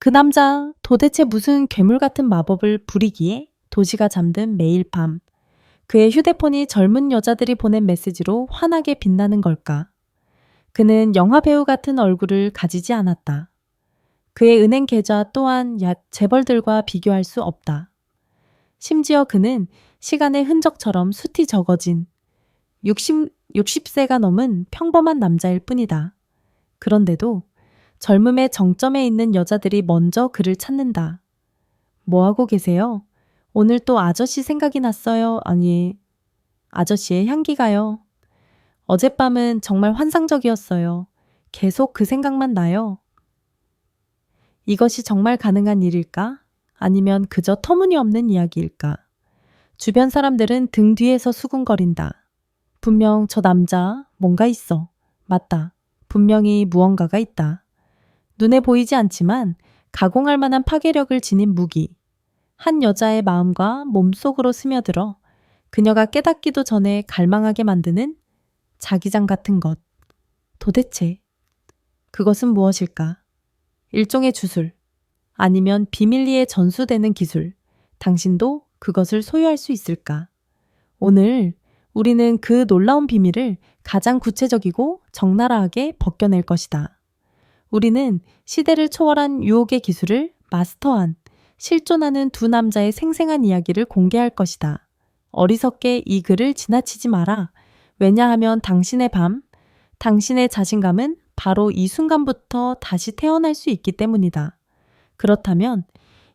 그 남자 도대체 무슨 괴물 같은 마법을 부리기에 도시가 잠든 매일 밤 그의 휴대폰이 젊은 여자들이 보낸 메시지로 환하게 빛나는 걸까? 그는 영화배우 같은 얼굴을 가지지 않았다. 그의 은행 계좌 또한 재벌들과 비교할 수 없다. 심지어 그는 시간의 흔적처럼 숱이 적어진 60세가 넘은 평범한 남자일 뿐이다. 그런데도 젊음의 정점에 있는 여자들이 먼저 그를 찾는다. 뭐 하고 계세요? 오늘 또 아저씨 생각이 났어요. 아니, 아저씨의 향기가요. 어젯밤은 정말 환상적이었어요. 계속 그 생각만 나요. 이것이 정말 가능한 일일까? 아니면 그저 터무니없는 이야기일까? 주변 사람들은 등 뒤에서 수군거린다. 분명 저 남자 뭔가 있어. 맞다. 분명히 무언가가 있다. 눈에 보이지 않지만 가공할 만한 파괴력을 지닌 무기. 한 여자의 마음과 몸속으로 스며들어 그녀가 깨닫기도 전에 갈망하게 만드는 자기장 같은 것. 도대체 그것은 무엇일까? 일종의 주술, 아니면 비밀리에 전수되는 기술. 당신도 그것을 소유할 수 있을까? 오늘 우리는 그 놀라운 비밀을 가장 구체적이고 적나라하게 벗겨낼 것이다. 우리는 시대를 초월한 유혹의 기술을 마스터한 실존하는 두 남자의 생생한 이야기를 공개할 것이다. 어리석게 이 글을 지나치지 마라. 왜냐하면 당신의 밤, 당신의 자신감은 바로 이 순간부터 다시 태어날 수 있기 때문이다. 그렇다면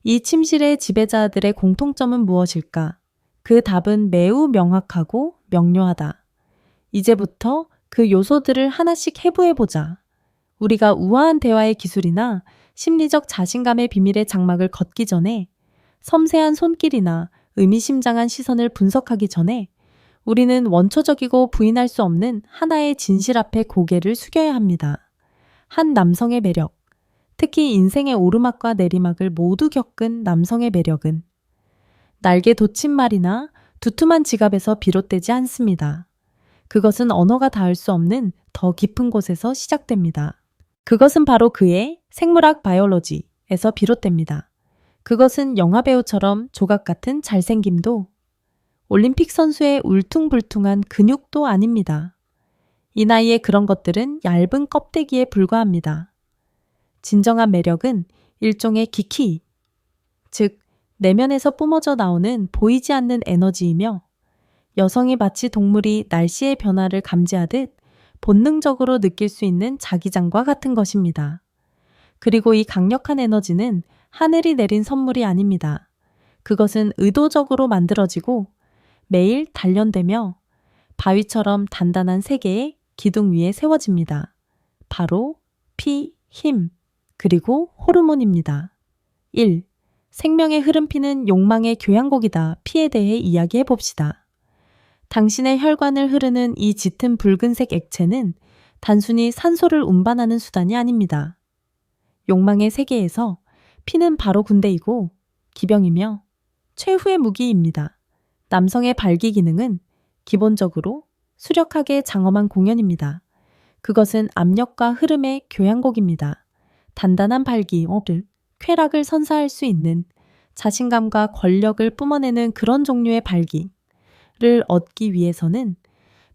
이 침실의 지배자들의 공통점은 무엇일까? 그 답은 매우 명확하고 명료하다. 이제부터 그 요소들을 하나씩 해부해보자. 우리가 우아한 대화의 기술이나 심리적 자신감의 비밀의 장막을 걷기 전에, 섬세한 손길이나 의미심장한 시선을 분석하기 전에 우리는 원초적이고 부인할 수 없는 하나의 진실 앞에 고개를 숙여야 합니다. 한 남성의 매력, 특히 인생의 오르막과 내리막을 모두 겪은 남성의 매력은 날개 돋친 말이나 두툼한 지갑에서 비롯되지 않습니다. 그것은 언어가 닿을 수 없는 더 깊은 곳에서 시작됩니다. 그것은 바로 그의 생물학 바이올로지에서 비롯됩니다. 그것은 영화배우처럼 조각 같은 잘생김도, 올림픽 선수의 울퉁불퉁한 근육도 아닙니다. 이 나이에 그런 것들은 얇은 껍데기에 불과합니다. 진정한 매력은 일종의 기키, 즉 내면에서 뿜어져 나오는 보이지 않는 에너지이며, 여성이 마치 동물이 날씨의 변화를 감지하듯 본능적으로 느낄 수 있는 자기장과 같은 것입니다. 그리고 이 강력한 에너지는 하늘이 내린 선물이 아닙니다. 그것은 의도적으로 만들어지고 매일 단련되며 바위처럼 단단한 세계의 기둥 위에 세워집니다. 바로 피, 힘, 그리고 호르몬입니다. 1. 생명의 흐름 피는 욕망의 교향곡이다. 피에 대해 이야기해 봅시다. 당신의 혈관을 흐르는 이 짙은 붉은색 액체는 단순히 산소를 운반하는 수단이 아닙니다. 욕망의 세계에서 피는 바로 군대이고 기병이며 최후의 무기입니다. 남성의 발기 기능은 기본적으로 수력하게 장엄한 공연입니다. 그것은 압력과 흐름의 교향곡입니다. 단단한 발기, 쾌락을 선사할 수 있는 자신감과 권력을 뿜어내는 그런 종류의 발기를 얻기 위해서는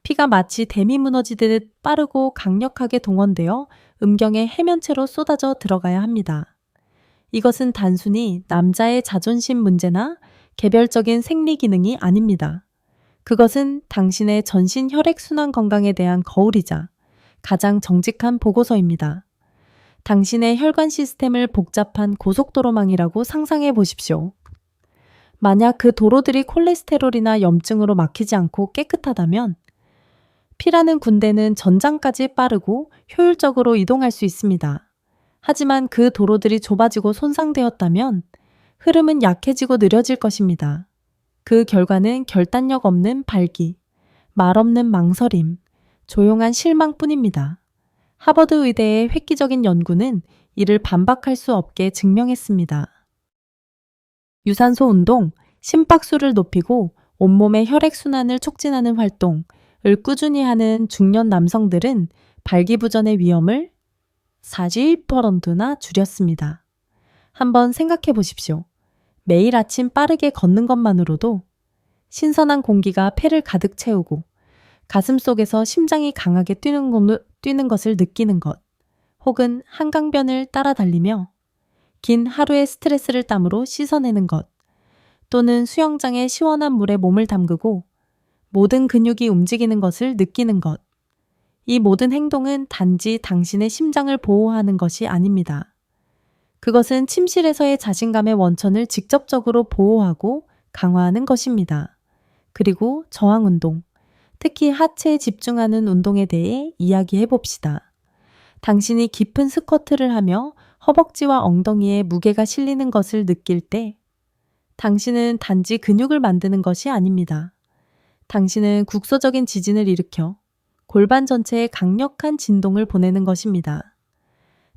피가 마치 댐이 무너지듯 빠르고 강력하게 동원되어 음경의 해면체로 쏟아져 들어가야 합니다. 이것은 단순히 남자의 자존심 문제나 개별적인 생리 기능이 아닙니다. 그것은 당신의 전신 혈액순환 건강에 대한 거울이자 가장 정직한 보고서입니다. 당신의 혈관 시스템을 복잡한 고속도로망이라고 상상해 보십시오. 만약 그 도로들이 콜레스테롤이나 염증으로 막히지 않고 깨끗하다면 피라는 군대는 전장까지 빠르고 효율적으로 이동할 수 있습니다. 하지만 그 도로들이 좁아지고 손상되었다면 흐름은 약해지고 느려질 것입니다. 그 결과는 결단력 없는 발기, 말 없는 망설임, 조용한 실망뿐입니다. 하버드 의대의 획기적인 연구는 이를 반박할 수 없게 증명했습니다. 유산소 운동, 심박수를 높이고 온몸의 혈액순환을 촉진하는 활동을 꾸준히 하는 중년 남성들은 발기부전의 위험을 40%나 줄였습니다. 한번 생각해 보십시오. 매일 아침 빠르게 걷는 것만으로도 신선한 공기가 폐를 가득 채우고 가슴 속에서 심장이 강하게 뛰는 것을 느끼는 것, 혹은 한강변을 따라 달리며 긴 하루의 스트레스를 땀으로 씻어내는 것, 또는 수영장의 시원한 물에 몸을 담그고 모든 근육이 움직이는 것을 느끼는 것. 이 모든 행동은 단지 당신의 심장을 보호하는 것이 아닙니다. 그것은 침실에서의 자신감의 원천을 직접적으로 보호하고 강화하는 것입니다. 그리고 저항 운동, 특히 하체에 집중하는 운동에 대해 이야기해 봅시다. 당신이 깊은 스쿼트를 하며 허벅지와 엉덩이에 무게가 실리는 것을 느낄 때 당신은 단지 근육을 만드는 것이 아닙니다. 당신은 국소적인 지진을 일으켜 골반 전체에 강력한 진동을 보내는 것입니다.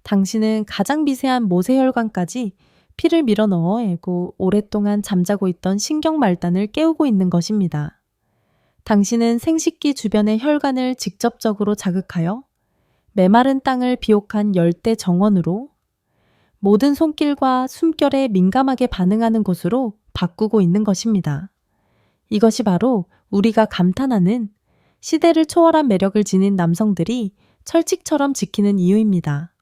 당신은 가장 미세한 모세혈관까지 피를 밀어 넣어내고 오랫동안 잠자고 있던 신경 말단을 깨우고 있는 것입니다. 당신은 생식기 주변의 혈관을 직접적으로 자극하여 메마른 땅을 비옥한 열대 정원으로 모든 손길과 숨결에 민감하게 반응하는 곳으로 바꾸고 있는 것입니다. 이것이 바로 우리가 감탄하는 시대를 초월한 매력을 지닌 남성들이 철칙처럼 지키는 이유입니다.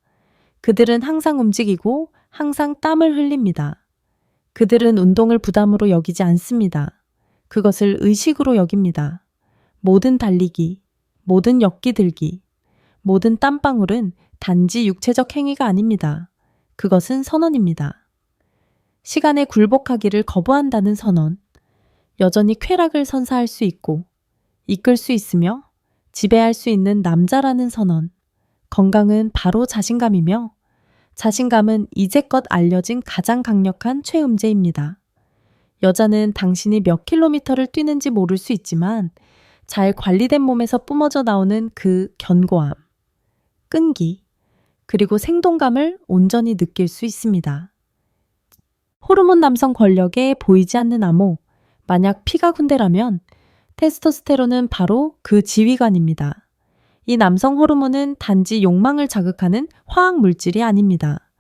그들은 항상 움직이고 항상 땀을 흘립니다. 그들은 운동을 부담으로 여기지 않습니다. 그것을 의식으로 여깁니다. 모든 달리기, 모든 역기 들기, 모든 땀방울은 단지 육체적 행위가 아닙니다. 그것은 선언입니다. 시간에 굴복하기를 거부한다는 선언, 여전히 쾌락을 선사할 수 있고 이끌 수 있으며 지배할 수 있는 남자라는 선언, 건강은 바로 자신감이며 자신감은 이제껏 알려진 가장 강력한 최음제입니다. 여자는 당신이 몇 킬로미터를 뛰는지 모를 수 있지만 잘 관리된 몸에서 뿜어져 나오는 그 견고함, 끈기, 그리고 생동감을 온전히 느낄 수 있습니다. 호르몬 남성 권력에 보이지 않는 암호, 만약 피가 군대라면 테스토스테론은 바로 그 지휘관입니다. 이 남성 호르몬은 단지 욕망을 자극하는 화학 물질이 아닙니다.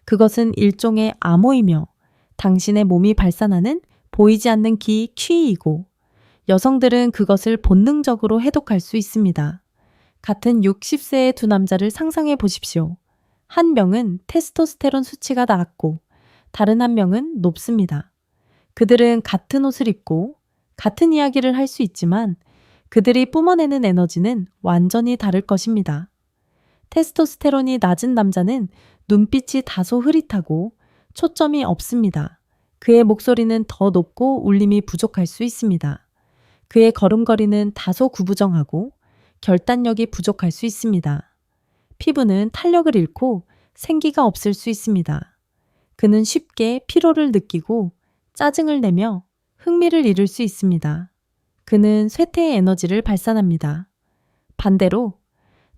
그것은 일종의 암호이며 당신의 몸이 발산하는 보이지 않는 키이고 여성들은 그것을 본능적으로 해독할 수 있습니다. 같은 60세의 두 남자를 상상해 보십시오. 한 명은 테스토스테론 수치가 낮고 다른 한 명은 높습니다. 그들은 같은 옷을 입고 같은 이야기를 할 수 있지만 그들이 뿜어내는 에너지는 완전히 다를 것입니다. 테스토스테론이 낮은 남자는 눈빛이 다소 흐릿하고 초점이 없습니다. 그의 목소리는 더 높고 울림이 부족할 수 있습니다. 그의 걸음걸이는 다소 구부정하고 결단력이 부족할 수 있습니다. 피부는 탄력을 잃고 생기가 없을 수 있습니다. 그는 쉽게 피로를 느끼고 짜증을 내며 흥미를 잃을 수 있습니다. 그는 쇠퇴의 에너지를 발산합니다. 반대로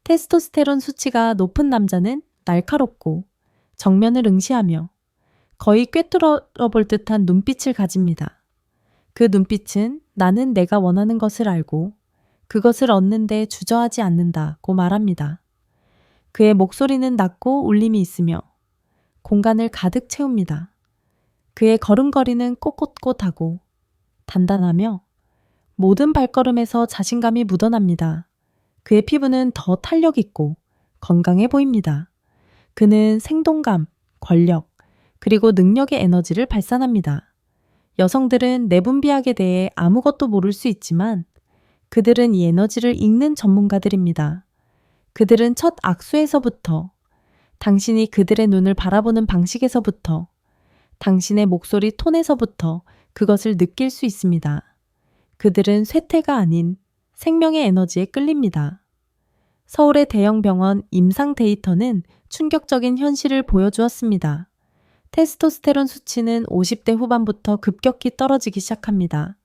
테스토스테론 수치가 높은 남자는 날카롭고 정면을 응시하며 거의 꿰뚫어 볼 듯한 눈빛을 가집니다. 그 눈빛은 나는 내가 원하는 것을 알고 그것을 얻는데 주저하지 않는다고 말합니다. 그의 목소리는 낮고 울림이 있으며 공간을 가득 채웁니다. 그의 걸음걸이는 꼿꼿하고 단단하며 모든 발걸음에서 자신감이 묻어납니다. 그의 피부는 더 탄력 있고 건강해 보입니다. 그는 생동감, 권력, 그리고 능력의 에너지를 발산합니다. 여성들은 내분비학에 대해 아무것도 모를 수 있지만 그들은 이 에너지를 읽는 전문가들입니다. 그들은 첫 악수에서부터, 당신이 그들의 눈을 바라보는 방식에서부터, 당신의 목소리 톤에서부터 그것을 느낄 수 있습니다. 그들은 쇠퇴가 아닌 생명의 에너지에 끌립니다. 서울의 대형 병원 임상 데이터는 충격적인 현실을 보여주었습니다. 테스토스테론 수치는 50대 후반부터 급격히 떨어지기 시작합니다.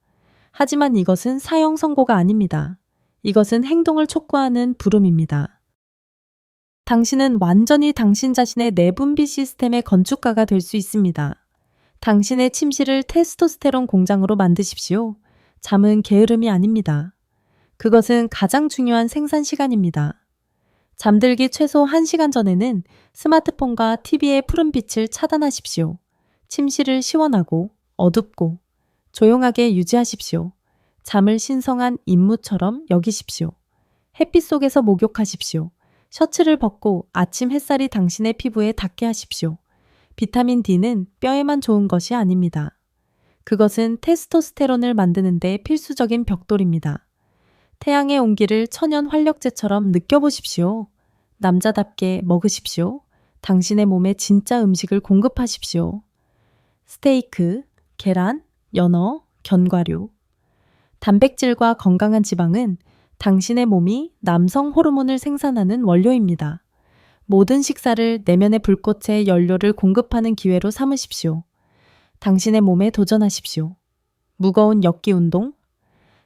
하지만 이것은 사형 선고가 아닙니다. 이것은 행동을 촉구하는 부름입니다. 당신은 완전히 당신 자신의 내분비 시스템의 건축가가 될 수 있습니다. 당신의 침실을 테스토스테론 공장으로 만드십시오. 잠은 게으름이 아닙니다. 그것은 가장 중요한 생산 시간입니다. 잠들기 최소 1시간 전에는 스마트폰과 TV의 푸른 빛을 차단하십시오. 침실을 시원하고 어둡고 조용하게 유지하십시오. 잠을 신성한 임무처럼 여기십시오. 햇빛 속에서 목욕하십시오. 셔츠를 벗고 아침 햇살이 당신의 피부에 닿게 하십시오. 비타민 D는 뼈에만 좋은 것이 아닙니다. 그것은 테스토스테론을 만드는 데 필수적인 벽돌입니다. 태양의 온기를 천연 활력제처럼 느껴보십시오. 남자답게 먹으십시오. 당신의 몸에 진짜 음식을 공급하십시오. 스테이크, 계란, 연어, 견과류. 단백질과 건강한 지방은 당신의 몸이 남성 호르몬을 생산하는 원료입니다. 모든 식사를 내면의 불꽃에 연료를 공급하는 기회로 삼으십시오. 당신의 몸에 도전하십시오. 무거운 역기 운동.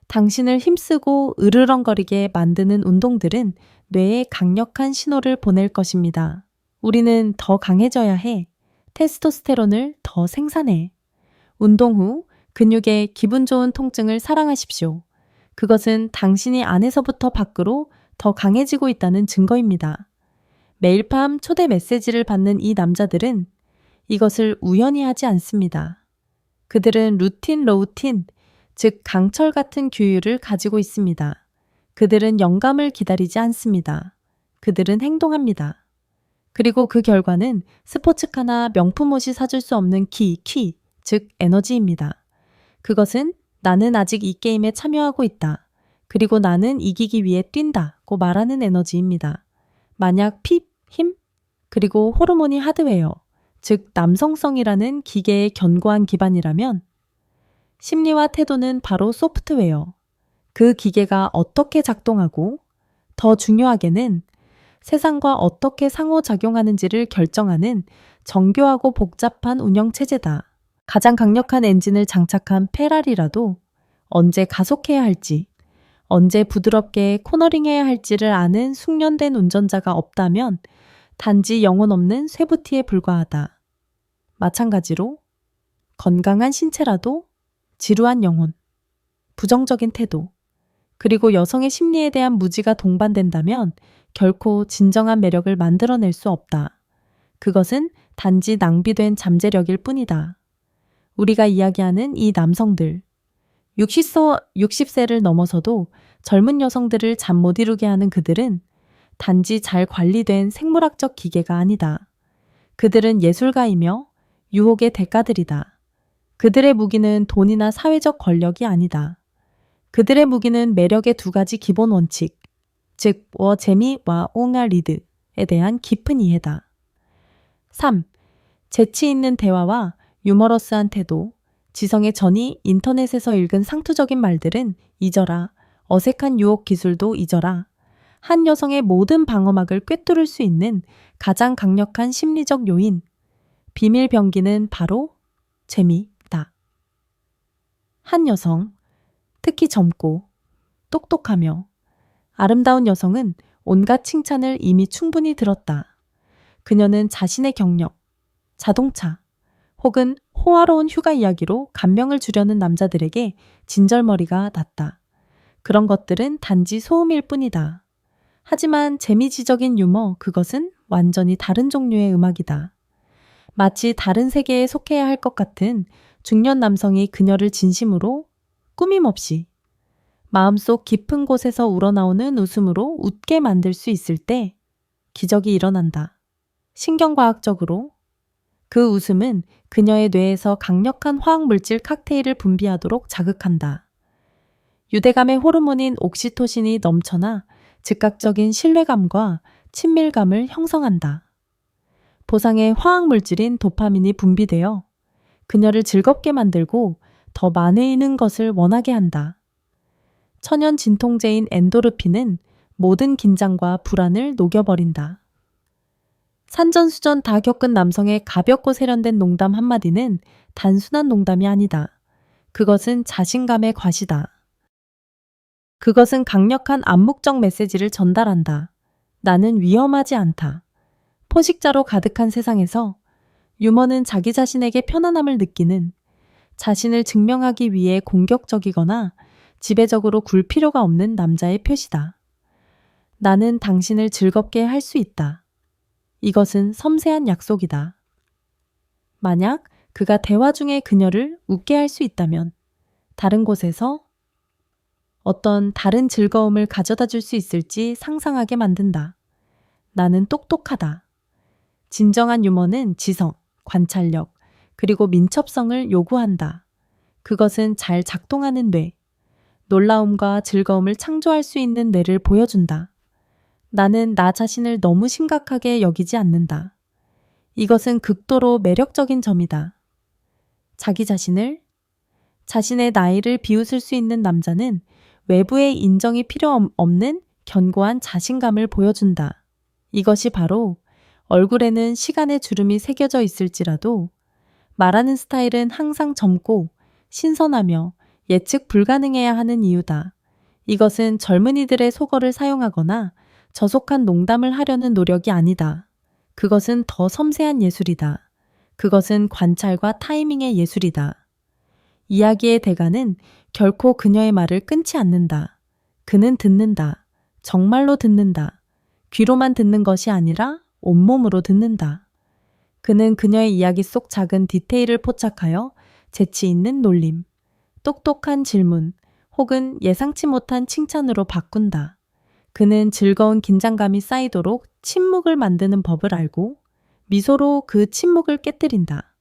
당신을 힘쓰고 으르렁거리게 만드는 운동들은 뇌에 강력한 신호를 보낼 것입니다. 우리는 더 강해져야 해. 테스토스테론을 더 생산해. 운동 후 근육의 기분 좋은 통증을 사랑하십시오. 그것은 당신이 안에서부터 밖으로 더 강해지고 있다는 증거입니다. 매일 밤 초대 메시지를 받는 이 남자들은 이것을 우연히 하지 않습니다. 그들은 루틴, 즉 강철 같은 규율을 가지고 있습니다. 그들은 영감을 기다리지 않습니다. 그들은 행동합니다. 그리고 그 결과는 스포츠카나 명품 옷이 사줄 수 없는 즉 에너지입니다. 그것은 나는 아직 이 게임에 참여하고 있다. 그리고 나는 이기기 위해 뛴다고 말하는 에너지입니다. 만약 힘, 그리고 호르몬이 하드웨어, 즉 남성성이라는 기계의 견고한 기반이라면 심리와 태도는 바로 소프트웨어. 그 기계가 어떻게 작동하고 더 중요하게는 세상과 어떻게 상호작용하는지를 결정하는 정교하고 복잡한 운영체제다. 가장 강력한 엔진을 장착한 페라리라도 언제 가속해야 할지, 언제 부드럽게 코너링해야 할지를 아는 숙련된 운전자가 없다면 단지 영혼 없는 쇠부티에 불과하다. 마찬가지로 건강한 신체라도 지루한 영혼, 부정적인 태도, 그리고 여성의 심리에 대한 무지가 동반된다면 결코 진정한 매력을 만들어낼 수 없다. 그것은 단지 낭비된 잠재력일 뿐이다. 우리가 이야기하는 이 남성들, 60세를 넘어서도 젊은 여성들을 잠 못 이루게 하는 그들은 단지 잘 관리된 생물학적 기계가 아니다. 그들은 예술가이며 유혹의 대가들이다. 그들의 무기는 돈이나 사회적 권력이 아니다. 그들의 무기는 매력의 2가지 기본 원칙, 즉 재미와 옹알리드에 대한 깊은 이해다. 3. 재치 있는 대화와 유머러스한 태도, 지성의 전이 인터넷에서 읽은 상투적인 말들은 잊어라. 어색한 유혹 기술도 잊어라. 한 여성의 모든 방어막을 꿰뚫을 수 있는 가장 강력한 심리적 요인, 비밀 병기는 바로 재미다. 한 여성, 특히 젊고 똑똑하며 아름다운 여성은 온갖 칭찬을 이미 충분히 들었다. 그녀는 자신의 경력, 자동차, 혹은 호화로운 휴가 이야기로 감명을 주려는 남자들에게 진절머리가 났다. 그런 것들은 단지 소음일 뿐이다. 하지만 재미지적인 유머, 그것은 완전히 다른 종류의 음악이다. 마치 다른 세계에 속해야 할 것 같은 중년 남성이 그녀를 진심으로 꾸밈없이 마음속 깊은 곳에서 우러나오는 웃음으로 웃게 만들 수 있을 때 기적이 일어난다. 신경과학적으로 그 웃음은 그녀의 뇌에서 강력한 화학물질 칵테일을 분비하도록 자극한다. 유대감의 호르몬인 옥시토신이 넘쳐나 즉각적인 신뢰감과 친밀감을 형성한다. 보상의 화학물질인 도파민이 분비되어 그녀를 즐겁게 만들고 더 많은 것을 원하게 한다. 천연 진통제인 엔도르핀은 모든 긴장과 불안을 녹여버린다. 산전수전 다 겪은 남성의 가볍고 세련된 농담 한마디는 단순한 농담이 아니다. 그것은 자신감의 과시다. 그것은 강력한 암묵적 메시지를 전달한다. 나는 위험하지 않다. 포식자로 가득한 세상에서 유머는 자기 자신에게 편안함을 느끼는, 자신을 증명하기 위해 공격적이거나 지배적으로 굴 필요가 없는 남자의 표시다. 나는 당신을 즐겁게 할 수 있다. 이것은 섬세한 약속이다. 만약 그가 대화 중에 그녀를 웃게 할 수 있다면 다른 곳에서 어떤 다른 즐거움을 가져다 줄 수 있을지 상상하게 만든다. 나는 똑똑하다. 진정한 유머는 지성, 관찰력, 그리고 민첩성을 요구한다. 그것은 잘 작동하는 뇌, 놀라움과 즐거움을 창조할 수 있는 뇌를 보여준다. 나는 나 자신을 너무 심각하게 여기지 않는다. 이것은 극도로 매력적인 점이다. 자기 자신의 나이를 비웃을 수 있는 남자는 외부의 인정이 필요 없는 견고한 자신감을 보여준다. 이것이 바로 얼굴에는 시간의 주름이 새겨져 있을지라도 말하는 스타일은 항상 젊고 신선하며 예측 불가능해야 하는 이유다. 이것은 젊은이들의 속어를 사용하거나 저속한 농담을 하려는 노력이 아니다. 그것은 더 섬세한 예술이다. 그것은 관찰과 타이밍의 예술이다. 이야기의 대가는 결코 그녀의 말을 끊지 않는다. 그는 듣는다. 정말로 듣는다. 귀로만 듣는 것이 아니라 온몸으로 듣는다. 그는 그녀의 이야기 속 작은 디테일을 포착하여 재치 있는 놀림, 똑똑한 질문, 혹은 예상치 못한 칭찬으로 바꾼다. 그는 즐거운 긴장감이 쌓이도록 침묵을 만드는 법을 알고 미소로 그 침묵을 깨뜨린다.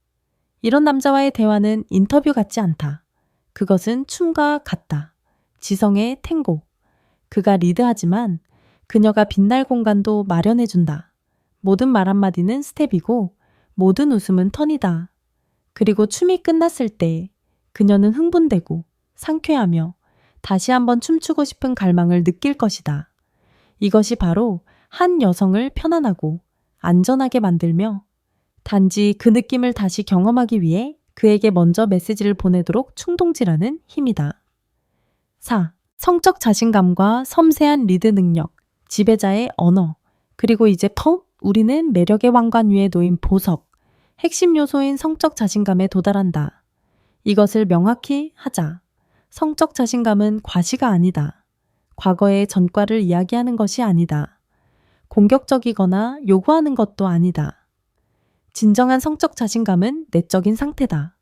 이런 남자와의 대화는 인터뷰 같지 않다. 그것은 춤과 같다. 지성의 탱고. 그가 리드하지만 그녀가 빛날 공간도 마련해준다. 모든 말 한마디는 스텝이고 모든 웃음은 턴이다. 그리고 춤이 끝났을 때 그녀는 흥분되고 상쾌하며 다시 한번 춤추고 싶은 갈망을 느낄 것이다. 이것이 바로 한 여성을 편안하고 안전하게 만들며 단지 그 느낌을 다시 경험하기 위해 그에게 먼저 메시지를 보내도록 충동질하는 힘이다. 4. 성적 자신감과 섬세한 리드 능력, 지배자의 언어, 그리고 이제 우리는 매력의 왕관 위에 놓인 보석, 핵심 요소인 성적 자신감에 도달한다. 이것을 명확히 하자. 성적 자신감은 과시가 아니다. 과거의 전과를 이야기하는 것이 아니다. 공격적이거나 요구하는 것도 아니다. 진정한 성적 자신감은 내적인 상태다.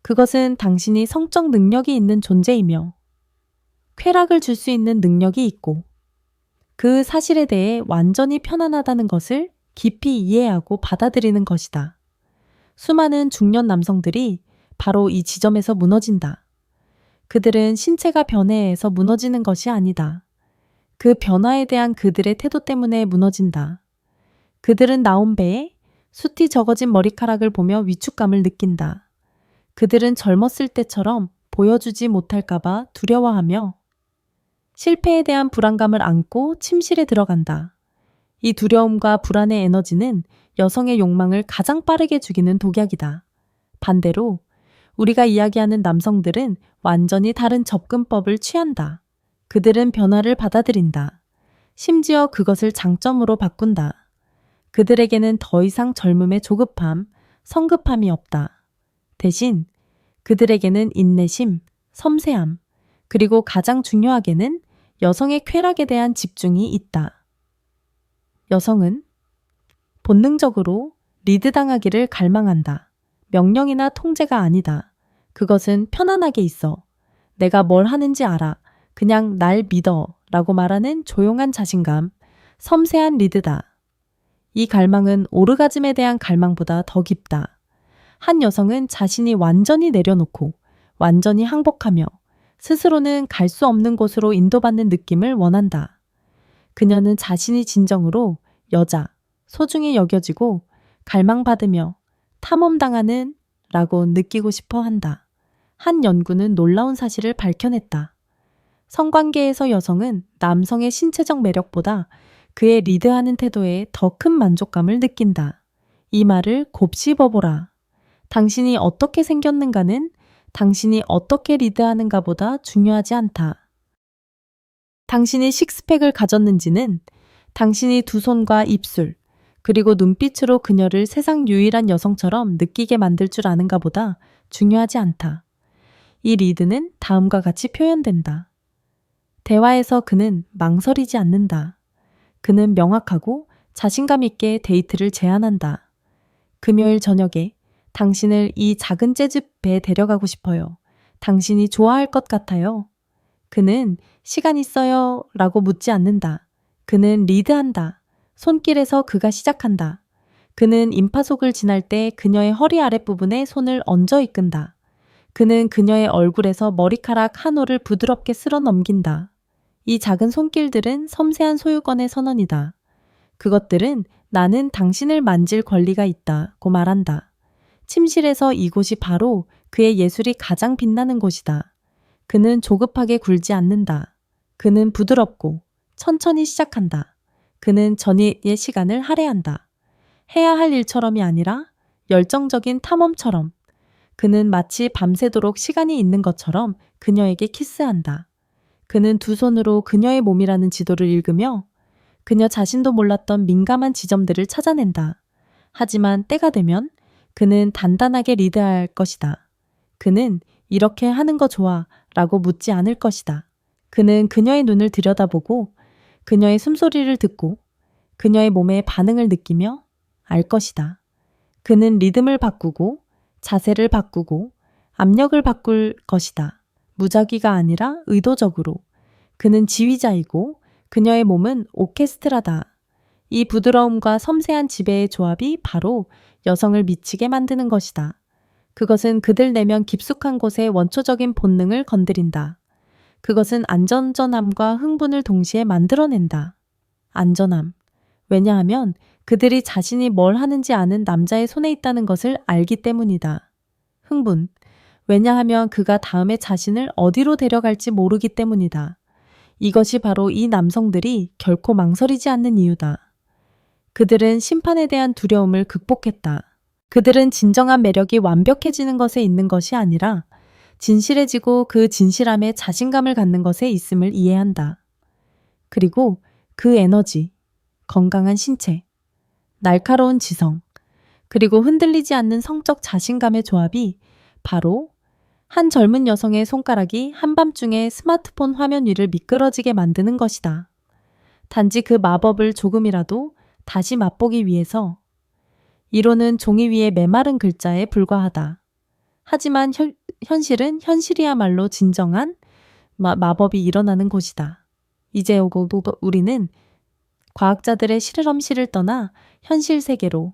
그것은 당신이 성적 능력이 있는 존재이며 쾌락을 줄 수 있는 능력이 있고 그 사실에 대해 완전히 편안하다는 것을 깊이 이해하고 받아들이는 것이다. 수많은 중년 남성들이 바로 이 지점에서 무너진다. 그들은 신체가 변해해서 무너지는 것이 아니다. 그 변화에 대한 그들의 태도 때문에 무너진다. 그들은 나온 배에 숱이 적어진 머리카락을 보며 위축감을 느낀다. 그들은 젊었을 때처럼 보여주지 못할까봐 두려워하며 실패에 대한 불안감을 안고 침실에 들어간다. 이 두려움과 불안의 에너지는 여성의 욕망을 가장 빠르게 죽이는 독약이다. 반대로 우리가 이야기하는 남성들은 완전히 다른 접근법을 취한다. 그들은 변화를 받아들인다. 심지어 그것을 장점으로 바꾼다. 그들에게는 더 이상 젊음의 조급함, 성급함이 없다. 대신 그들에게는 인내심, 섬세함, 그리고 가장 중요하게는 여성의 쾌락에 대한 집중이 있다. 여성은 본능적으로 리드당하기를 갈망한다. 명령이나 통제가 아니다. 그것은 편안하게 있어. 내가 뭘 하는지 알아. 그냥 날 믿어. 라고 말하는 조용한 자신감, 섬세한 리드다. 이 갈망은 오르가즘에 대한 갈망보다 더 깊다. 한 여성은 자신이 완전히 내려놓고 완전히 항복하며 스스로는 갈 수 없는 곳으로 인도받는 느낌을 원한다. 그녀는 자신이 진정으로 여자, 소중히 여겨지고 갈망받으며 탐험당하는 라고 느끼고 싶어 한다. 한 연구는 놀라운 사실을 밝혀냈다. 성관계에서 여성은 남성의 신체적 매력보다 그의 리드하는 태도에 더 큰 만족감을 느낀다. 이 말을 곱씹어보라. 당신이 어떻게 생겼는가는 당신이 어떻게 리드하는가보다 중요하지 않다. 당신이 식스팩을 가졌는지는 당신이 두 손과 입술, 그리고 눈빛으로 그녀를 세상 유일한 여성처럼 느끼게 만들 줄 아는가보다 중요하지 않다. 이 리드는 다음과 같이 표현된다. 대화에서 그는 망설이지 않는다. 그는 명확하고 자신감 있게 데이트를 제안한다. 금요일 저녁에 당신을 이 작은 재즈배에 데려가고 싶어요. 당신이 좋아할 것 같아요. 그는 시간 있어요? 라고 묻지 않는다. 그는 리드한다. 손길에서 그가 시작한다. 그는 임파속을 지날 때 그녀의 허리 아랫부분에 손을 얹어 이끈다. 그는 그녀의 얼굴에서 머리카락 한 올을 부드럽게 쓸어 넘긴다. 이 작은 손길들은 섬세한 소유권의 선언이다. 그것들은 나는 당신을 만질 권리가 있다고 말한다. 침실에서 이곳이 바로 그의 예술이 가장 빛나는 곳이다. 그는 조급하게 굴지 않는다. 그는 부드럽고 천천히 시작한다. 그는 전의의 시간을 할애한다. 해야 할 일처럼이 아니라 열정적인 탐험처럼. 그는 마치 밤새도록 시간이 있는 것처럼 그녀에게 키스한다. 그는 두 손으로 그녀의 몸이라는 지도를 읽으며 그녀 자신도 몰랐던 민감한 지점들을 찾아낸다. 하지만 때가 되면 그는 단단하게 리드할 것이다. 그는 이렇게 하는 거 좋아 라고 묻지 않을 것이다. 그는 그녀의 눈을 들여다보고 그녀의 숨소리를 듣고 그녀의 몸의 반응을 느끼며 알 것이다. 그는 리듬을 바꾸고 자세를 바꾸고 압력을 바꿀 것이다. 무작위가 아니라 의도적으로. 그는 지휘자이고 그녀의 몸은 오케스트라다. 이 부드러움과 섬세한 지배의 조합이 바로 여성을 미치게 만드는 것이다. 그것은 그들 내면 깊숙한 곳의 원초적인 본능을 건드린다. 그것은 안전함과 흥분을 동시에 만들어낸다. 안전함. 왜냐하면 그들이 자신이 뭘 하는지 아는 남자의 손에 있다는 것을 알기 때문이다. 흥분. 왜냐하면 그가 다음에 자신을 어디로 데려갈지 모르기 때문이다. 이것이 바로 이 남성들이 결코 망설이지 않는 이유다. 그들은 심판에 대한 두려움을 극복했다. 그들은 진정한 매력이 완벽해지는 것에 있는 것이 아니라 진실해지고 그 진실함에 자신감을 갖는 것에 있음을 이해한다. 그리고 그 에너지, 건강한 신체, 날카로운 지성, 그리고 흔들리지 않는 성적 자신감의 조합이 바로 한 젊은 여성의 손가락이 한밤중에 스마트폰 화면 위를 미끄러지게 만드는 것이다. 단지 그 마법을 조금이라도 다시 맛보기 위해서. 이론은 종이 위의 메마른 글자에 불과하다. 하지만 현실은 현실이야말로 진정한 마법이 일어나는 곳이다. 이제 우리는 과학자들의 실험실을 떠나 현실 세계로,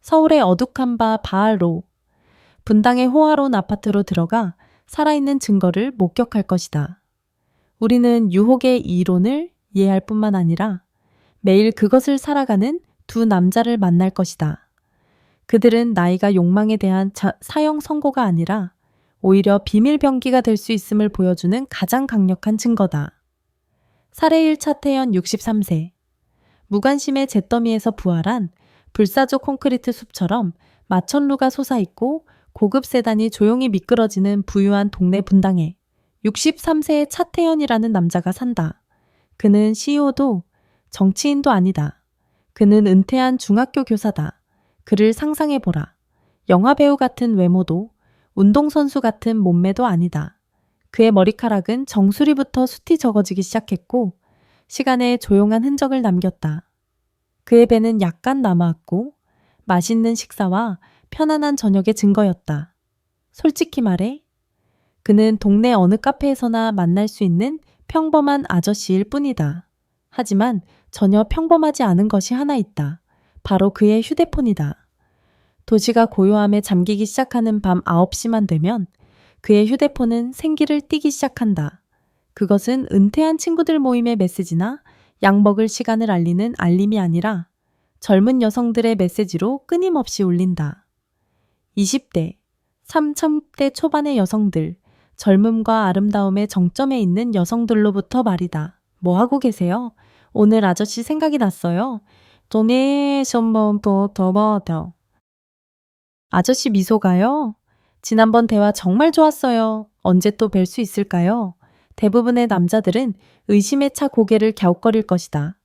서울의 어둑한 바알로, 분당의 호화로운 아파트로 들어가 살아있는 증거를 목격할 것이다. 우리는 유혹의 이론을 이해할 뿐만 아니라 매일 그것을 살아가는 두 남자를 만날 것이다. 그들은 나이가 욕망에 대한 사형 선고가 아니라 오히려 비밀병기가 될 수 있음을 보여주는 가장 강력한 증거다. 살해일 차태현 63세. 무관심의 잿더미에서 부활한 불사조 콘크리트 숲처럼 마천루가 솟아있고 고급 세단이 조용히 미끄러지는 부유한 동네 분당에 63세의 차태현이라는 남자가 산다. 그는 CEO도 정치인도 아니다. 그는 은퇴한 중학교 교사다. 그를 상상해보라. 영화배우 같은 외모도 운동선수 같은 몸매도 아니다. 그의 머리카락은 정수리부터 숱이 적어지기 시작했고 시간에 조용한 흔적을 남겼다. 그의 배는 약간 남아왔고 맛있는 식사와 편안한 저녁의 증거였다. 솔직히 말해 그는 동네 어느 카페에서나 만날 수 있는 평범한 아저씨일 뿐이다. 하지만 전혀 평범하지 않은 것이 하나 있다. 바로 그의 휴대폰이다. 도시가 고요함에 잠기기 시작하는 밤 9시만 되면 그의 휴대폰은 생기를 띠기 시작한다. 그것은 은퇴한 친구들 모임의 메시지나 약 먹을 시간을 알리는 알림이 아니라 젊은 여성들의 메시지로 끊임없이 울린다. 20대, 30대 초반의 여성들, 젊음과 아름다움의 정점에 있는 여성들로부터 말이다. 뭐 하고 계세요? 오늘 아저씨 생각이 났어요. 도네이션부터 아저씨 미소가요? 지난번 대화 정말 좋았어요. 언제 또 뵐 수 있을까요? 대부분의 남자들은 의심에 차 고개를 갸웃거릴 것이다.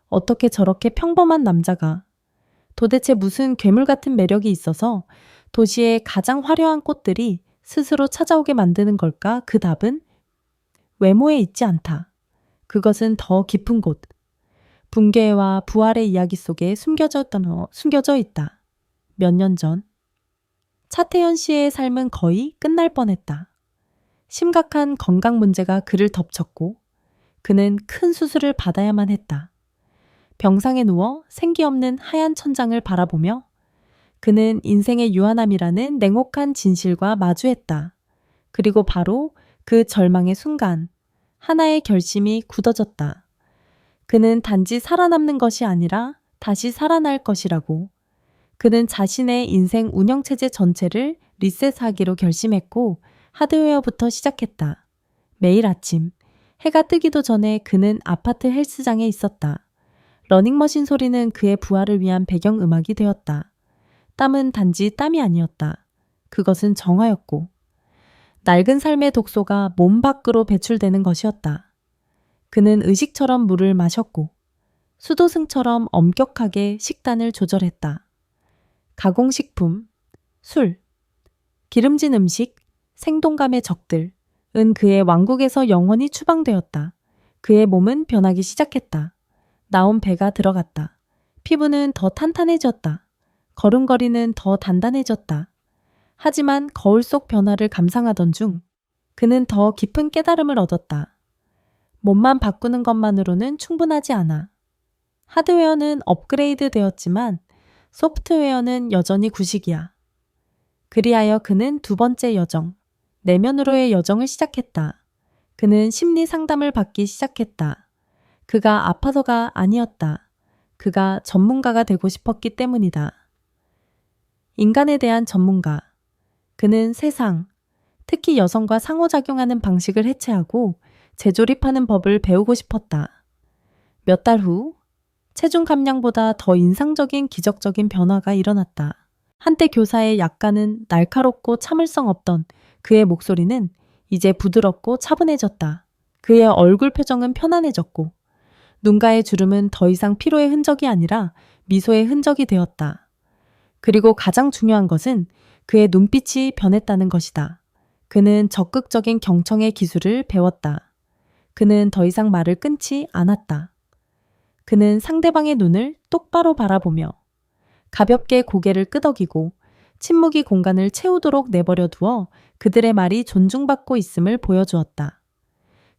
어떻게 저렇게 평범한 남자가 도대체 무슨 괴물 같은 매력이 있어서 도시의 가장 화려한 꽃들이 스스로 찾아오게 만드는 걸까? 그 답은 외모에 있지 않다. 그것은 더 깊은 곳, 붕괴와 부활의 이야기 속에 숨겨져 있다. 몇 년 전 차태현 씨의 삶은 거의 끝날 뻔했다. 심각한 건강 문제가 그를 덮쳤고 그는 큰 수술을 받아야만 했다. 병상에 누워 생기 없는 하얀 천장을 바라보며 그는 인생의 유한함이라는 냉혹한 진실과 마주했다. 그리고 바로 그 절망의 순간 하나의 결심이 굳어졌다. 그는 단지 살아남는 것이 아니라 다시 살아날 것이라고. 그는 자신의 인생 운영체제 전체를 리셋하기로 결심했고 하드웨어부터 시작했다. 매일 아침 해가 뜨기도 전에 그는 아파트 헬스장에 있었다. 러닝머신 소리는 그의 부활을 위한 배경음악이 되었다. 땀은 단지 땀이 아니었다. 그것은 정화였고 낡은 삶의 독소가 몸 밖으로 배출되는 것이었다. 그는 의식처럼 물을 마셨고 수도승처럼 엄격하게 식단을 조절했다. 가공식품, 술, 기름진 음식, 생동감의 적들은 그의 왕국에서 영원히 추방되었다. 그의 몸은 변하기 시작했다. 나온 배가 들어갔다. 피부는 더 탄탄해졌다. 걸음걸이는 더 단단해졌다. 하지만 거울 속 변화를 감상하던 중 그는 더 깊은 깨달음을 얻었다. 몸만 바꾸는 것만으로는 충분하지 않아. 하드웨어는 업그레이드 되었지만 소프트웨어는 여전히 구식이야. 그리하여 그는 두 번째 여정, 내면으로의 여정을 시작했다. 그는 심리 상담을 받기 시작했다. 그가 아파서가 아니었다. 그가 전문가가 되고 싶었기 때문이다. 인간에 대한 전문가. 그는 세상, 특히 여성과 상호작용하는 방식을 해체하고 재조립하는 법을 배우고 싶었다. 몇 달 후, 체중 감량보다 더 인상적인 기적적인 변화가 일어났다. 한때 교사의 약간은 날카롭고 참을성 없던 그의 목소리는 이제 부드럽고 차분해졌다. 그의 얼굴 표정은 편안해졌고 눈가의 주름은 더 이상 피로의 흔적이 아니라 미소의 흔적이 되었다. 그리고 가장 중요한 것은 그의 눈빛이 변했다는 것이다. 그는 적극적인 경청의 기술을 배웠다. 그는 더 이상 말을 끊지 않았다. 그는 상대방의 눈을 똑바로 바라보며 가볍게 고개를 끄덕이고 침묵이 공간을 채우도록 내버려 두어 그들의 말이 존중받고 있음을 보여주었다.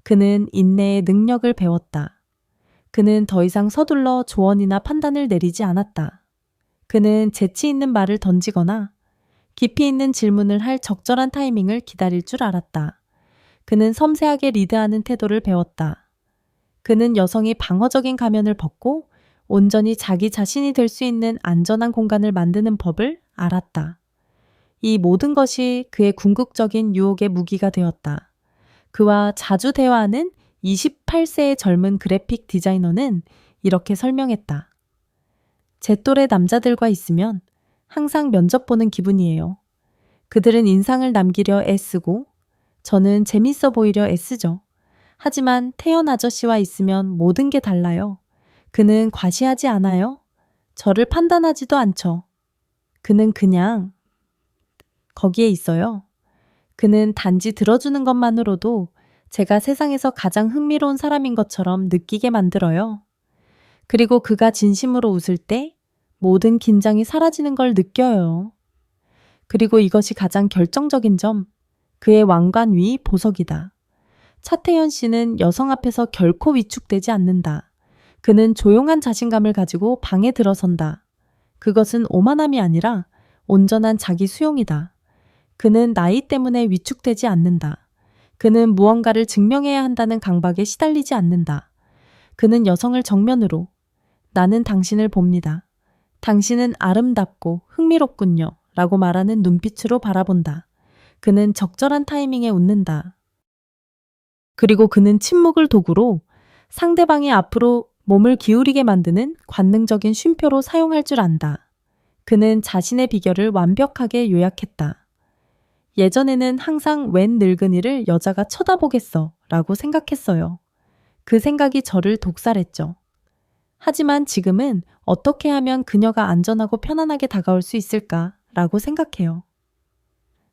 그는 인내의 능력을 배웠다. 그는 더 이상 서둘러 조언이나 판단을 내리지 않았다. 그는 재치 있는 말을 던지거나 깊이 있는 질문을 할 적절한 타이밍을 기다릴 줄 알았다. 그는 섬세하게 리드하는 태도를 배웠다. 그는 여성이 방어적인 가면을 벗고 온전히 자기 자신이 될 수 있는 안전한 공간을 만드는 법을 알았다. 이 모든 것이 그의 궁극적인 유혹의 무기가 되었다. 그와 자주 대화하는 28세의 젊은 그래픽 디자이너는 이렇게 설명했다. 제 또래 남자들과 있으면 항상 면접 보는 기분이에요. 그들은 인상을 남기려 애쓰고 저는 재밌어 보이려 애쓰죠. 하지만 태연 아저씨와 있으면 모든 게 달라요. 그는 과시하지 않아요. 저를 판단하지도 않죠. 그는 그냥 거기에 있어요. 그는 단지 들어주는 것만으로도 제가 세상에서 가장 흥미로운 사람인 것처럼 느끼게 만들어요. 그리고 그가 진심으로 웃을 때 모든 긴장이 사라지는 걸 느껴요. 그리고 이것이 가장 결정적인 점, 그의 왕관 위 보석이다. 차태현 씨는 여성 앞에서 결코 위축되지 않는다. 그는 조용한 자신감을 가지고 방에 들어선다. 그것은 오만함이 아니라 온전한 자기 수용이다. 그는 나이 때문에 위축되지 않는다. 그는 무언가를 증명해야 한다는 강박에 시달리지 않는다. 그는 여성을 정면으로 나는 당신을 봅니다. 당신은 아름답고 흥미롭군요. 라고 말하는 눈빛으로 바라본다. 그는 적절한 타이밍에 웃는다. 그리고 그는 침묵을 도구로 상대방이 앞으로 몸을 기울이게 만드는 관능적인 쉼표로 사용할 줄 안다. 그는 자신의 비결을 완벽하게 요약했다. 예전에는 항상 웬 늙은이를 여자가 쳐다보겠어 라고 생각했어요. 그 생각이 저를 독살했죠. 하지만 지금은 어떻게 하면 그녀가 안전하고 편안하게 다가올 수 있을까 라고 생각해요.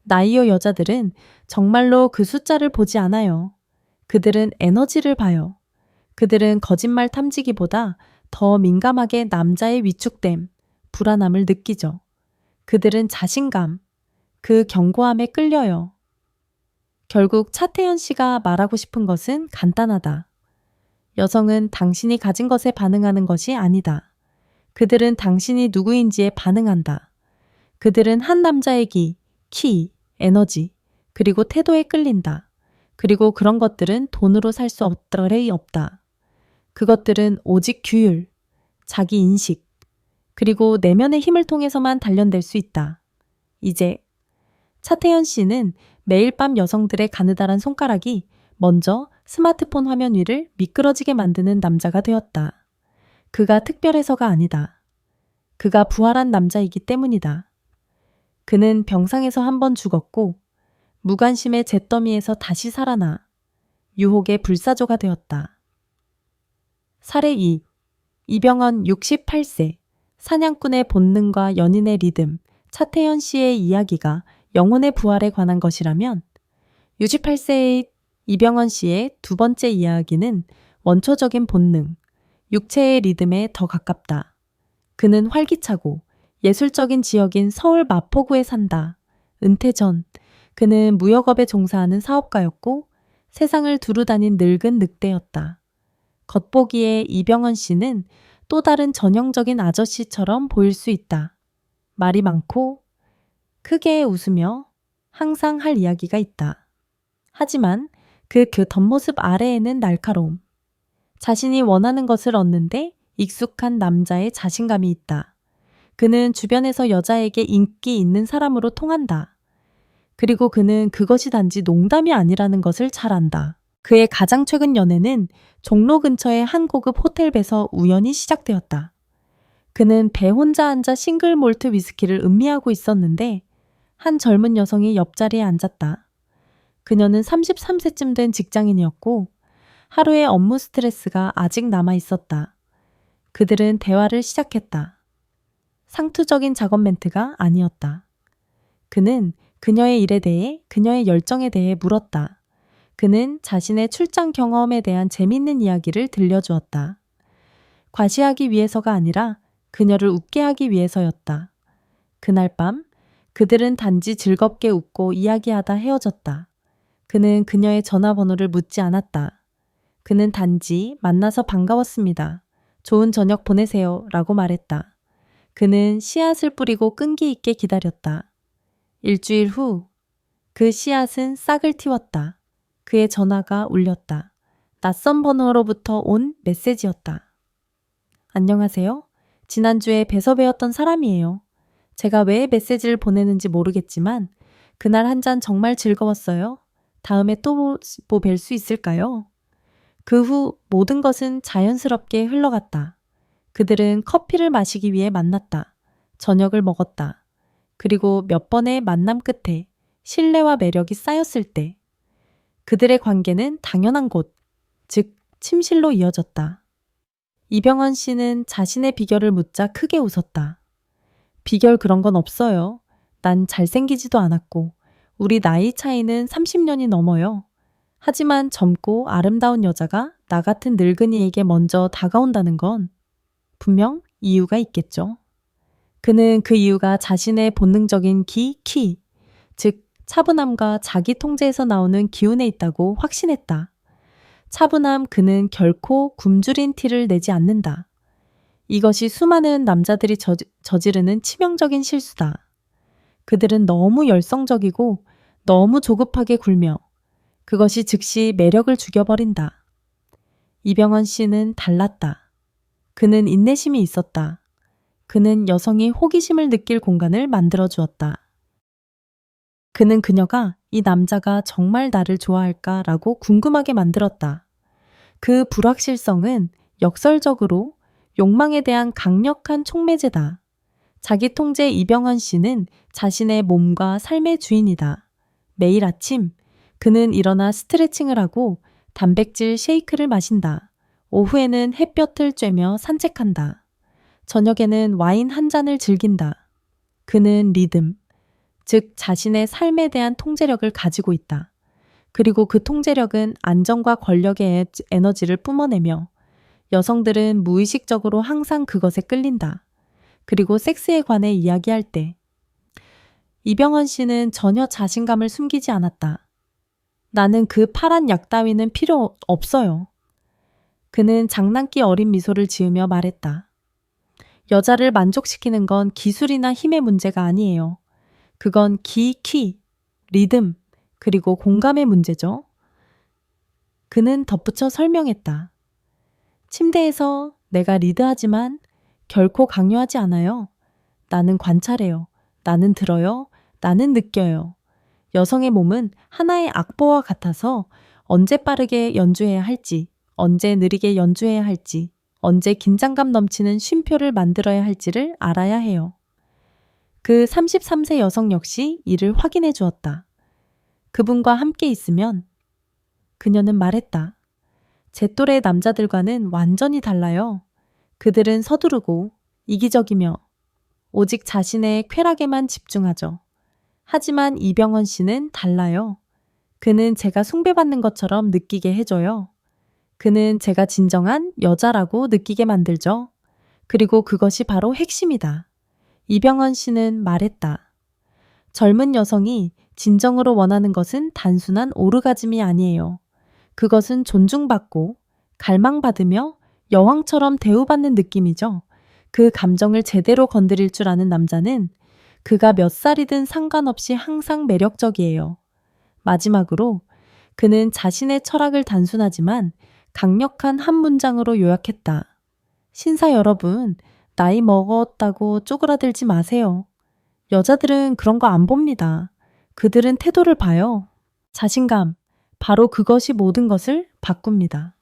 나이어 여자들은 정말로 그 숫자를 보지 않아요. 그들은 에너지를 봐요. 그들은 거짓말 탐지기보다 더 민감하게 남자의 위축됨, 불안함을 느끼죠. 그들은 자신감, 그 견고함에 끌려요. 결국 차태현 씨가 말하고 싶은 것은 간단하다. 여성은 당신이 가진 것에 반응하는 것이 아니다. 그들은 당신이 누구인지에 반응한다. 그들은 한 남자의 키, 에너지, 그리고 태도에 끌린다. 그리고 그런 것들은 돈으로 살 수 없다. 그것들은 오직 규율, 자기 인식, 그리고 내면의 힘을 통해서만 단련될 수 있다. 이제 차태현 씨는 매일 밤 여성들의 가느다란 손가락이 먼저 스마트폰 화면 위를 미끄러지게 만드는 남자가 되었다. 그가 특별해서가 아니다. 그가 부활한 남자이기 때문이다. 그는 병상에서 한 번 죽었고 무관심의 잿더미에서 다시 살아나 유혹의 불사조가 되었다. 사례 2. 이병헌 68세, 사냥꾼의 본능과 연인의 리듬, 차태현 씨의 이야기가 영혼의 부활에 관한 것이라면 68세의 이병헌 씨의 두 번째 이야기는 원초적인 본능, 육체의 리듬에 더 가깝다. 그는 활기차고 예술적인 지역인 서울 마포구에 산다. 은퇴 전 그는 무역업에 종사하는 사업가였고 세상을 두루 다닌 늙은 늑대였다. 겉보기에 이병헌 씨는 또 다른 전형적인 아저씨처럼 보일 수 있다. 말이 많고 크게 웃으며 항상 할 이야기가 있다. 하지만 그 겉모습 아래에는 날카로움. 자신이 원하는 것을 얻는데 익숙한 남자의 자신감이 있다. 그는 주변에서 여자에게 인기 있는 사람으로 통한다. 그리고 그는 그것이 단지 농담이 아니라는 것을 잘 안다. 그의 가장 최근 연애는 종로 근처의 한 고급 호텔배에서 우연히 시작되었다. 그는 배 혼자 앉아 싱글 몰트 위스키를 음미하고 있었는데 한 젊은 여성이 옆자리에 앉았다. 그녀는 33세쯤 된 직장인이었고 하루의 업무 스트레스가 아직 남아 있었다. 그들은 대화를 시작했다. 상투적인 작업 멘트가 아니었다. 그는 그녀의 일에 대해, 그녀의 열정에 대해 물었다. 그는 자신의 출장 경험에 대한 재밌는 이야기를 들려주었다. 과시하기 위해서가 아니라 그녀를 웃게 하기 위해서였다. 그날 밤 그들은 단지 즐겁게 웃고 이야기하다 헤어졌다. 그는 그녀의 전화번호를 묻지 않았다. 그는 단지 만나서 반가웠습니다. 좋은 저녁 보내세요 라고 말했다. 그는 씨앗을 뿌리고 끈기 있게 기다렸다. 일주일 후 그 씨앗은 싹을 틔웠다. 그의 전화가 울렸다. 낯선 번호로부터 온 메시지였다. 안녕하세요. 지난주에 뵈서 배웠던 사람이에요. 제가 왜 메시지를 보내는지 모르겠지만 그날 한 잔 정말 즐거웠어요. 다음에 또 뵐 수 있을까요? 그 후 모든 것은 자연스럽게 흘러갔다. 그들은 커피를 마시기 위해 만났다. 저녁을 먹었다. 그리고 몇 번의 만남 끝에 신뢰와 매력이 쌓였을 때 그들의 관계는 당연한 곳, 즉 침실로 이어졌다. 이병헌 씨는 자신의 비결을 묻자 크게 웃었다. 비결 그런 건 없어요. 난 잘생기지도 않았고 우리 나이 차이는 30년이 넘어요. 하지만 젊고 아름다운 여자가 나 같은 늙은이에게 먼저 다가온다는 건 분명 이유가 있겠죠. 그는 그 이유가 자신의 본능적인 키, 즉 차분함과 자기 통제에서 나오는 기운에 있다고 확신했다. 차분함, 그는 결코 굶주린 티를 내지 않는다. 이것이 수많은 남자들이 저지르는 치명적인 실수다. 그들은 너무 열성적이고 너무 조급하게 굴며 그것이 즉시 매력을 죽여버린다. 이병헌 씨는 달랐다. 그는 인내심이 있었다. 그는 여성이 호기심을 느낄 공간을 만들어 주었다. 그는 그녀가 이 남자가 정말 나를 좋아할까라고 궁금하게 만들었다. 그 불확실성은 역설적으로 욕망에 대한 강력한 촉매제다. 자기 통제 이병헌 씨는 자신의 몸과 삶의 주인이다. 매일 아침 그는 일어나 스트레칭을 하고 단백질 쉐이크를 마신다. 오후에는 햇볕을 쬐며 산책한다. 저녁에는 와인 한 잔을 즐긴다. 그는 리듬, 즉 자신의 삶에 대한 통제력을 가지고 있다. 그리고 그 통제력은 안정과 권력의 에너지를 뿜어내며 여성들은 무의식적으로 항상 그것에 끌린다. 그리고 섹스에 관해 이야기할 때 이병헌 씨는 전혀 자신감을 숨기지 않았다. 나는 그 파란 약 따위는 필요 없어요. 그는 장난기 어린 미소를 지으며 말했다. 여자를 만족시키는 건 기술이나 힘의 문제가 아니에요. 그건 키, 리듬, 그리고 공감의 문제죠. 그는 덧붙여 설명했다. 침대에서 내가 리드하지만 결코 강요하지 않아요. 나는 관찰해요. 나는 들어요. 나는 느껴요. 여성의 몸은 하나의 악보와 같아서 언제 빠르게 연주해야 할지, 언제 느리게 연주해야 할지, 언제 긴장감 넘치는 쉼표를 만들어야 할지를 알아야 해요. 그 33세 여성 역시 이를 확인해 주었다. 그분과 함께 있으면 그녀는 말했다. 제 또래 남자들과는 완전히 달라요. 그들은 서두르고 이기적이며 오직 자신의 쾌락에만 집중하죠. 하지만 이병헌 씨는 달라요. 그는 제가 숭배받는 것처럼 느끼게 해줘요. 그는 제가 진정한 여자라고 느끼게 만들죠. 그리고 그것이 바로 핵심이다. 이병헌 씨는 말했다. 젊은 여성이 진정으로 원하는 것은 단순한 오르가즘이 아니에요. 그것은 존중받고 갈망받으며 여왕처럼 대우받는 느낌이죠. 그 감정을 제대로 건드릴 줄 아는 남자는 그가 몇 살이든 상관없이 항상 매력적이에요. 마지막으로 그는 자신의 철학을 단순하지만 강력한 한 문장으로 요약했다. 신사 여러분, 나이 먹었다고 쪼그라들지 마세요. 여자들은 그런 거 안 봅니다. 그들은 태도를 봐요. 자신감, 바로 그것이 모든 것을 바꿉니다.